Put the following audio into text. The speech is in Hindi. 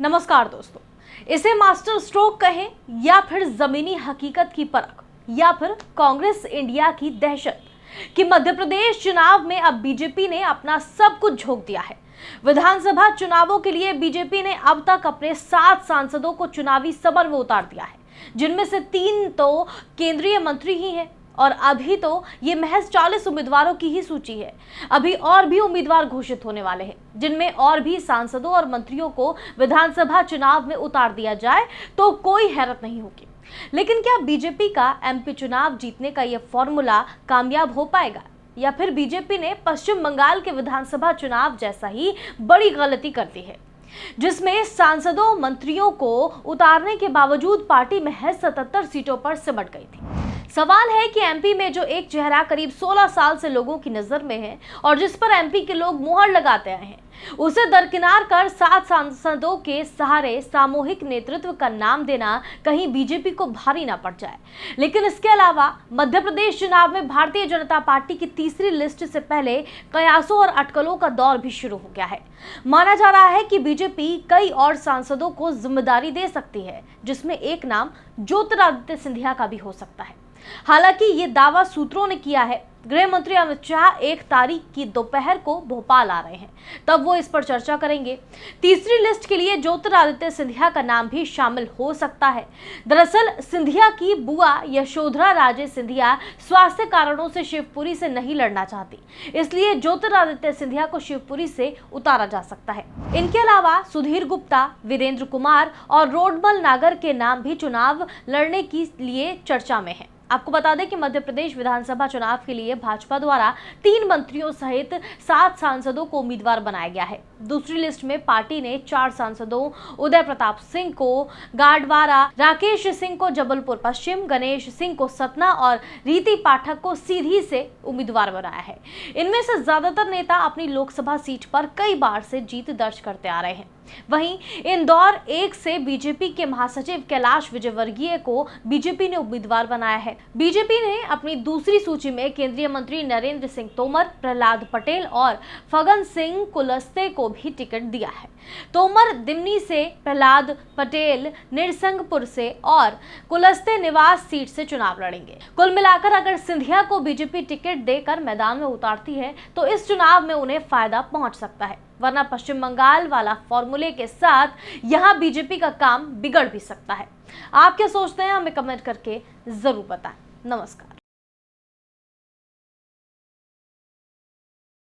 नमस्कार दोस्तों, इसे मास्टर स्ट्रोक कहें या फिर जमीनी हकीकत की परख या फिर कांग्रेस इंडिया की दहशत कि मध्य प्रदेश चुनाव में अब बीजेपी ने अपना सब कुछ झोंक दिया है। विधानसभा चुनावों के लिए बीजेपी ने अब तक अपने 7 सांसदों को चुनावी समर में उतार दिया है, जिनमें से 3 तो केंद्रीय मंत्री ही हैं और अभी तो ये महज 40 उम्मीदवारों की ही सूची है। अभी और भी उम्मीदवार घोषित होने वाले हैं, जिनमें और भी सांसदों और मंत्रियों को विधानसभा चुनाव में उतार दिया जाए तो कोई हैरत नहीं होगी। लेकिन क्या बीजेपी का एमपी चुनाव जीतने का यह फॉर्मूला कामयाब हो पाएगा या फिर बीजेपी ने पश्चिम बंगाल के विधानसभा चुनाव जैसा ही बड़ी गलती कर दी है, जिसमें सांसदों मंत्रियों को उतारने के बावजूद पार्टी महज 77 सीटों पर सिमट गई थी। सवाल है कि एमपी में जो एक चेहरा करीब 16 साल से लोगों की नजर में है और जिस पर एमपी के लोग मुहर लगाते आए हैं, उसे दरकिनार कर 7 सांसदों के सहारे सामूहिक नेतृत्व का नाम देना कहीं बीजेपी को भारी ना पड़ जाए। लेकिन इसके अलावा मध्य प्रदेश चुनाव में भारतीय जनता पार्टी की तीसरी लिस्ट से पहले कयासों और अटकलों का दौर भी शुरू हो गया है। माना जा रहा है कि बीजेपी कई और सांसदों को जिम्मेदारी दे सकती है, जिसमें एक नाम ज्योतिरादित्य सिंधिया का भी हो सकता है। हालांकि ये दावा सूत्रों ने किया है। गृह मंत्री अमित शाह 1 तारीख की दोपहर को भोपाल आ रहे हैं, तब वो इस पर चर्चा करेंगे। तीसरी लिस्ट के लिए ज्योतिरादित्य सिंधिया का नाम भी शामिल हो सकता है। दरअसल सिंधिया की बुआ यशोधरा राजे सिंधिया स्वास्थ्य कारणों से शिवपुरी से नहीं लड़ना चाहती, इसलिए ज्योतिरादित्य सिंधिया को शिवपुरी से उतारा जा सकता है। इनके अलावा सुधीर गुप्ता, वीरेंद्र कुमार और रोडमल नागर के नाम भी चुनाव लड़ने के लिए चर्चा में है। आपको बता दें कि मध्य प्रदेश विधानसभा चुनाव के लिए भाजपा द्वारा 3 मंत्रियों सहित 7 सांसदों को उम्मीदवार बनाया गया है। दूसरी लिस्ट में पार्टी ने 4 सांसदों उदय प्रताप सिंह को गाडवारा, राकेश सिंह को जबलपुर पश्चिम, गणेश सिंह को सतना और रीति पाठक को सीधी से उम्मीदवार बनाया है। इनमें से ज्यादातर नेता अपनी लोकसभा सीट पर कई बार से जीत दर्ज करते आ रहे हैं। वहीं इंदौर 1 से बीजेपी के महासचिव कैलाश विजयवर्गीय को बीजेपी ने उम्मीदवार बनाया है। बीजेपी ने अपनी दूसरी सूची में केंद्रीय मंत्री नरेंद्र सिंह तोमर, प्रहलाद पटेल और फगन सिंह कुलस्ते को भी टिकट दिया है। तोमर दिमनी से, प्रहलाद पटेल निरसंगपुर से और कुलस्ते निवास सीट से चुनाव लड़ेंगे। कुल मिलाकर अगर सिंधिया को बीजेपी टिकट देकर मैदान में उतारती है तो इस चुनाव में उन्हें फायदा पहुंच सकता है, वरना पश्चिम बंगाल वाला फॉर्मूले के साथ यहां बीजेपी का काम बिगड़ भी सकता है। आप क्या सोचते हैं, हमें कमेंट करके जरूर बताएं। नमस्कार।